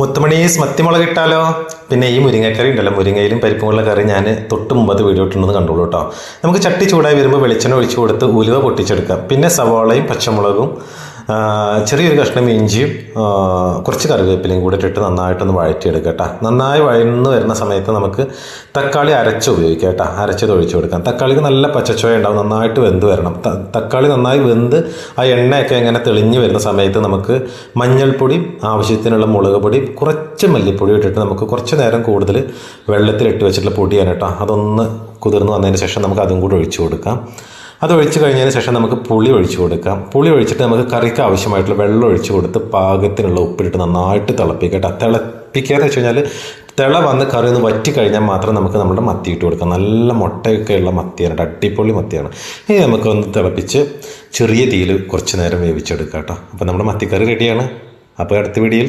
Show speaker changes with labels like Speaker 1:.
Speaker 1: മുത്തുമണീസ് മത്തിമുളക് ഇട്ടാലോ? പിന്നെ ഈ മുരിങ്ങക്കറി ഉണ്ടല്ലോ, മുരിങ്ങയിലും പരിപ്പുമുള്ള കറി ഞാൻ തൊട്ട് മുമ്പത് വീഡിയോ ഇട്ടുണ്ടെന്ന് കണ്ടോളൂ കേട്ടോ. നമുക്ക് ചട്ടി ചൂടായി വരുമ്പോൾ വെളിച്ചെണ്ണ ഒഴിച്ചു കൊടുത്ത് ഉലുവ പൊട്ടിച്ചെടുക്കാം. പിന്നെ സവാളയും പച്ചമുളകും ചെറിയൊരു കഷ്ണം ഇഞ്ചിയും കുറച്ച് കറിവേപ്പിലയും കൂടെ ഇട്ടിട്ട് നന്നായിട്ടൊന്ന് വഴറ്റിയെടുക്കുക കേട്ടോ. നന്നായി വഴന്ന് വരുന്ന സമയത്ത് നമുക്ക് തക്കാളി അരച്ച് ഉപയോഗിക്കാം കേട്ടോ. അരച്ചത് ഒഴിച്ചു കൊടുക്കാം. തക്കാളിക്ക് നല്ല പച്ചച്ചോയ ഉണ്ടാവും, നന്നായിട്ട് വെന്ത് വരണം. തക്കാളി നന്നായി വെന്ത് ആ എണ്ണയൊക്കെ ഇങ്ങനെ തെളിഞ്ഞ് വരുന്ന സമയത്ത് നമുക്ക് മഞ്ഞൾപ്പൊടി, ആവശ്യത്തിനുള്ള മുളക് പൊടി, കുറച്ച് മല്ലിപ്പൊടി ഇട്ടിട്ട് നമുക്ക് കുറച്ച് നേരം കൂടുതൽ വെള്ളത്തിലിട്ട് വെച്ചിട്ടുള്ള പൊടിയാണ് കേട്ടോ. അതൊന്ന് കുതിർന്ന് വന്നതിന് ശേഷം നമുക്ക് അതും കൂടി ഒഴിച്ചു കൊടുക്കാം. അത് ഒഴിച്ച് കഴിഞ്ഞതിന് ശേഷം നമുക്ക് പുളി ഒഴിച്ചു കൊടുക്കാം. പുളി ഒഴിച്ചിട്ട് നമുക്ക് കറിക്ക് ആവശ്യമായിട്ടുള്ള വെള്ളം ഒഴിച്ചു കൊടുത്ത് പാകത്തിനുള്ള ഉപ്പിട്ടിട്ട് നന്നായിട്ട് തിളപ്പിക്കട്ടെ. തിളപ്പിക്കാന്ന് വെച്ച് കഴിഞ്ഞാൽ തിള വന്ന് കറി ഒന്ന് വറ്റി കഴിഞ്ഞാൽ മാത്രം നമുക്ക് നമ്മുടെ മത്തി ഇട്ട് കൊടുക്കാം. നല്ല മുട്ടയൊക്കെയുള്ള മത്തിയാണ്, അടിപൊളി മത്തിയാണ്. ഇനി നമുക്കൊന്ന് തിളപ്പിച്ച് ചെറിയ തീയിൽ കുറച്ച് നേരം വേവിച്ചെടുക്കാം കേട്ടോ. അപ്പോൾ നമ്മുടെ മത്തിക്കറി റെഡിയാണ്. അപ്പോൾ അടുത്ത വീഡിയോയിൽ